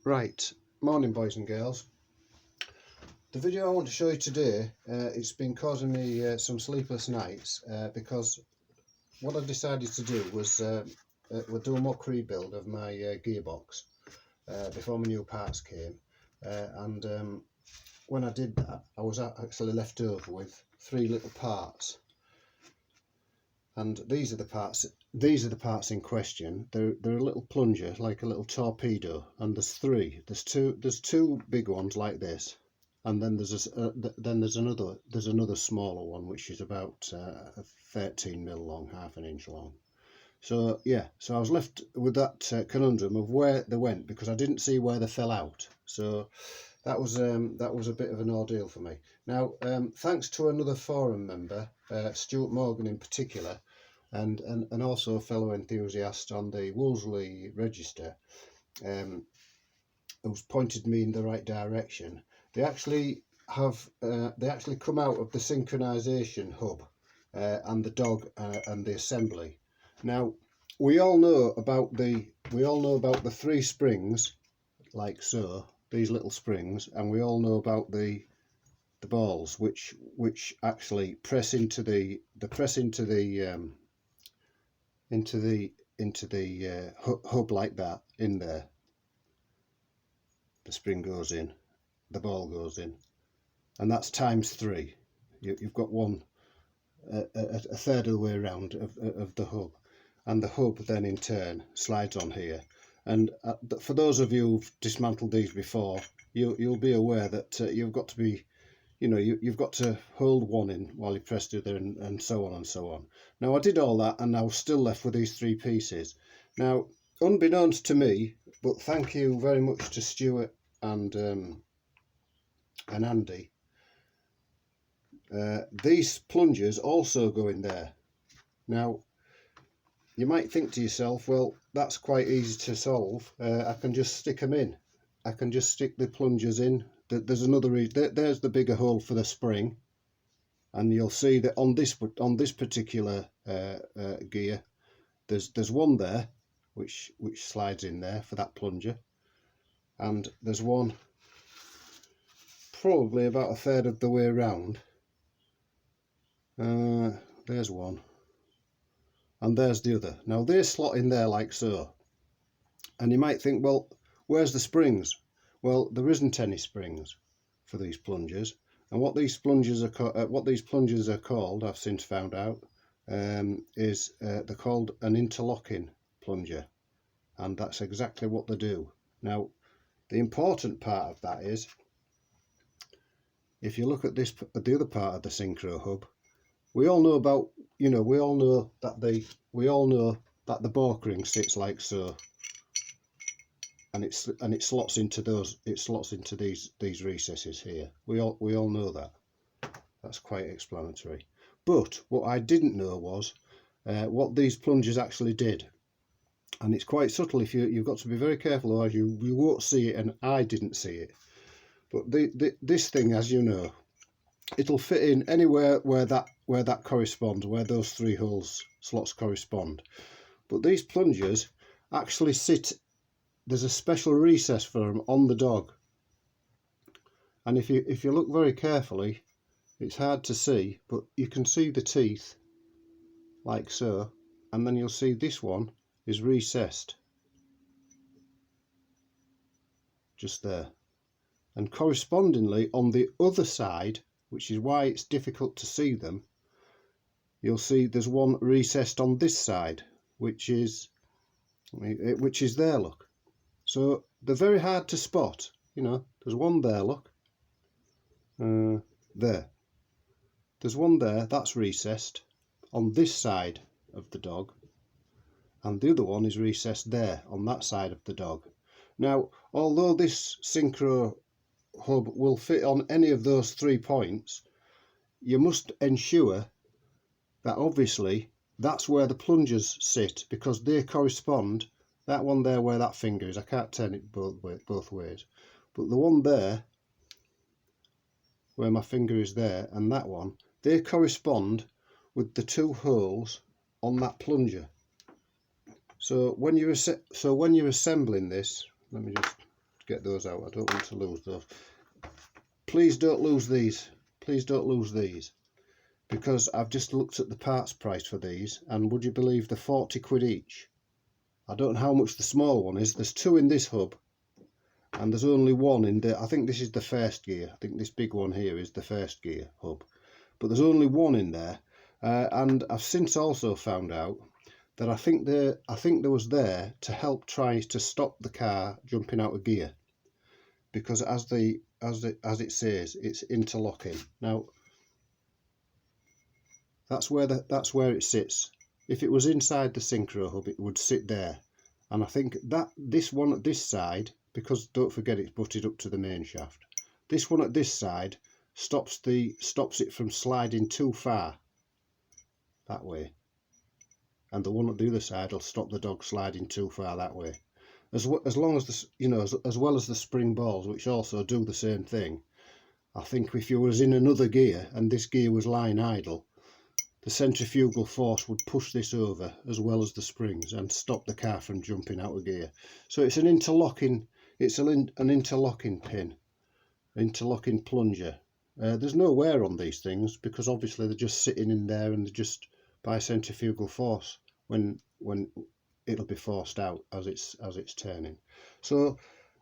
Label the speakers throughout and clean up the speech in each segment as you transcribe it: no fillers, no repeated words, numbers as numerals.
Speaker 1: Right, morning boys and girls. The video I want to show you today, it's been causing me some sleepless nights because what I decided to do was we'll do a mock rebuild of my gearbox before my new parts came, and when I did that I was actually left over with 3 little parts, and these are the parts in question. They're a little plunger, like a little torpedo, and there's 3. There's two big ones like this, and then there's another smaller one which is about 13mm long, half an inch long. So yeah, so I was left with that conundrum of where they went because I didn't see where they fell out. So that was a bit of an ordeal for me. Now, thanks to another forum member, Stuart Morgan in particular, and also a fellow enthusiast on the Wolseley register, who's pointed me in the right direction. They actually come out of the synchronization hub and the dog and the assembly. Now, we all know about the 3 springs, like so, these little springs, and we all know about the balls which actually press into the hub like that. In there, the spring goes in, the ball goes in, and that's times 3. You've got one a third of the way around of the hub, and the hub then in turn slides on here. And for those of you who've dismantled these before, you'll be aware that you've got to be, you've got to hold one in while you press the other, and so on and so on. Now, I did all that and I was still left with these 3 pieces. Now, unbeknownst to me, but thank you very much to Stuart and Andy, these plungers also go in there. Now, you might think to yourself, well, that's quite easy to solve. I can just stick them in. I can just stick the plungers in. There's another reason. There's the bigger hole for the spring, and you'll see that on this particular gear, there's one there which slides in there for that plunger, and there's one probably about a third of the way around. There's one, and there's the other. Now they slot in there like so, and you might think, well, where's the springs? Well, there isn't any springs for these plungers, and what these plungers are called, I've since found out, is they're called an interlocking plunger, and that's exactly what they do. Now, the important part of that is, if you look at this, the other part of the synchro hub, we all know about, we all know that the balk ring sits like so, and it slots into these recesses here. We all know that. That's quite explanatory. But what I didn't know was what these plungers actually did, and it's quite subtle. You've got to be very careful, otherwise you won't see it, and I didn't see it. But this thing, as you know, it'll fit in anywhere where that corresponds, where those 3 holes slots correspond. But these plungers actually sit, there's a special recess for them on the dog, and if you look very carefully, it's hard to see, but you can see the teeth like so, and then you'll see this one is recessed just there, and correspondingly on the other side, which is why it's difficult to see them, you'll see there's one recessed on this side, which is there, look. So they're very hard to spot. There's one there, look. There. There's one there, that's recessed on this side of the dog, and the other one is recessed there on that side of the dog. Now, although this synchro hub will fit on any of those 3 points, you must ensure that obviously that's where the plungers sit, because they correspond. That one there where that finger is, I can't turn it both ways, but the one there where my finger is there, and that one, they correspond with the 2 holes on that plunger. So when you're assembling this, let me just get those out. I don't want to lose those. Please don't lose these. Please don't lose these, because I've just looked at the parts price for these, and would you believe they're 40 quid each. I don't know how much the small one is. There's 2 in this hub, and there's only 1 in the, I think this is the first gear. I think this big one here is the first gear hub, but there's only 1 in there. And I've since also found out that I think there was there to help try to stop the car jumping out of gear, because as it says, it's interlocking. Now that's where it sits. If it was inside the synchro hub, it would sit there, and I think that this one at this side, because don't forget it's butted up to the main shaft, this one at this side stops it from sliding too far that way, and the one at the other side will stop the dog sliding too far that way. As long as the, you know, as well as the spring balls, which also do the same thing. I think if you was in another gear and this gear was lying idle, the centrifugal force would push this over as well as the springs and stop the car from jumping out of gear. So it's an interlocking, an interlocking pin, interlocking plunger. There's no wear on these things, because obviously they're just sitting in there and they're just by centrifugal force when it'll be forced out as it's turning. So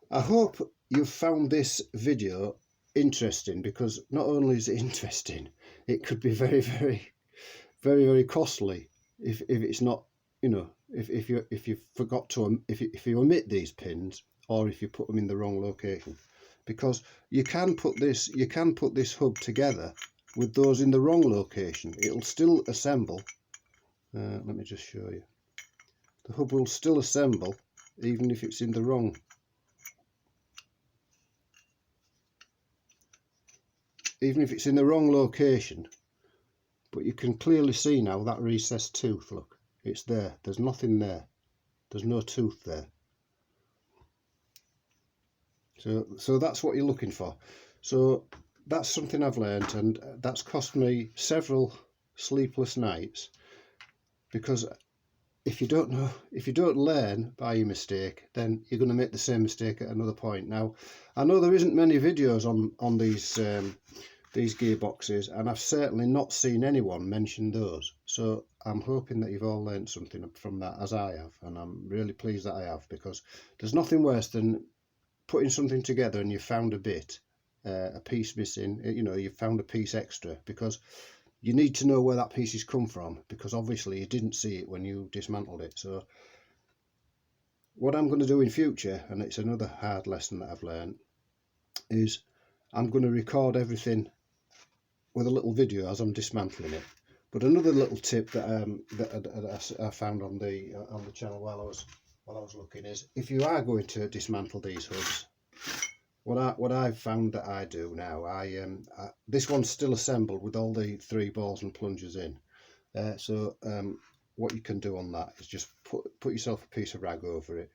Speaker 1: I hope you've found this video interesting, because not only is it interesting, it could be very, very, very, very costly if it's not, you know, if you forgot to, if you omit these pins, or if you put them in the wrong location, because you can put this hub together with those in the wrong location. It'll still assemble. Let me just show you. The hub will still assemble even if it's in the wrong. Even if it's in the wrong location. But you can clearly see now that recessed tooth, look, it's there. There's nothing there. There's no tooth there. So that's what you're looking for. So that's something I've learned, and that's cost me several sleepless nights, because if you don't learn by your mistake, then you're going to make the same mistake at another point. Now, I know there isn't many videos on these gearboxes, and I've certainly not seen anyone mention those. So I'm hoping that you've all learned something from that, as I have, and I'm really pleased that I have, because there's nothing worse than putting something together and you found a bit, a piece missing, you know, you found a piece extra, because you need to know where that piece has come from, because obviously you didn't see it when you dismantled it. So what I'm going to do in future, and it's another hard lesson that I've learned, is I'm going to record everything with a little video as I'm dismantling it. But another little tip that I found on the channel while I was looking is, if you are going to dismantle these hubs, what I've found that I do now, this one's still assembled with all the 3 balls and plungers in. So what you can do on that is just put yourself a piece of rag over it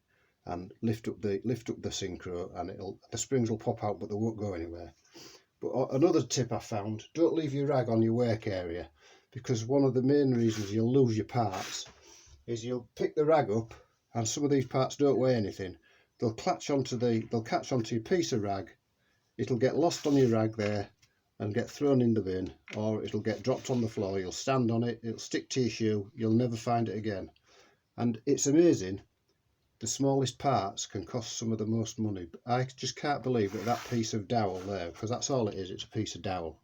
Speaker 1: and lift up the synchro, and the springs will pop out, but they won't go anywhere. But another tip I found: don't leave your rag on your work area, because one of the main reasons you'll lose your parts is you'll pick the rag up, and some of these parts don't weigh anything. They'll catch onto your piece of rag. It'll get lost on your rag there and get thrown in the bin, or it'll get dropped on the floor. You'll stand on it, it'll stick to your shoe, you'll never find it again. And it's amazing, the smallest parts can cost some of the most money. I just can't believe that piece of dowel there, because that's all it is, it's a piece of dowel.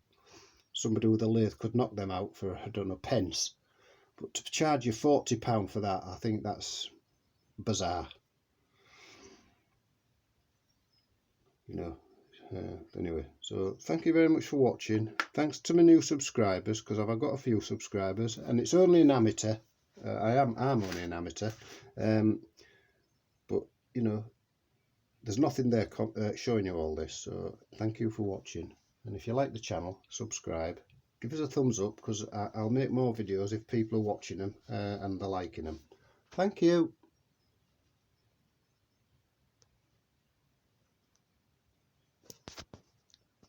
Speaker 1: Somebody with a lathe could knock them out for, I don't know, pence. But to charge you £40 for that, I think that's bizarre. You know, anyway, so thank you very much for watching. Thanks to my new subscribers, because I've got a few subscribers, and it's only an amateur. I'm only an amateur, but you know, there's nothing there showing you all this. So thank you for watching, and if you like the channel, subscribe, give us a thumbs up, because I'll make more videos if people are watching them and they're liking them. Thank you.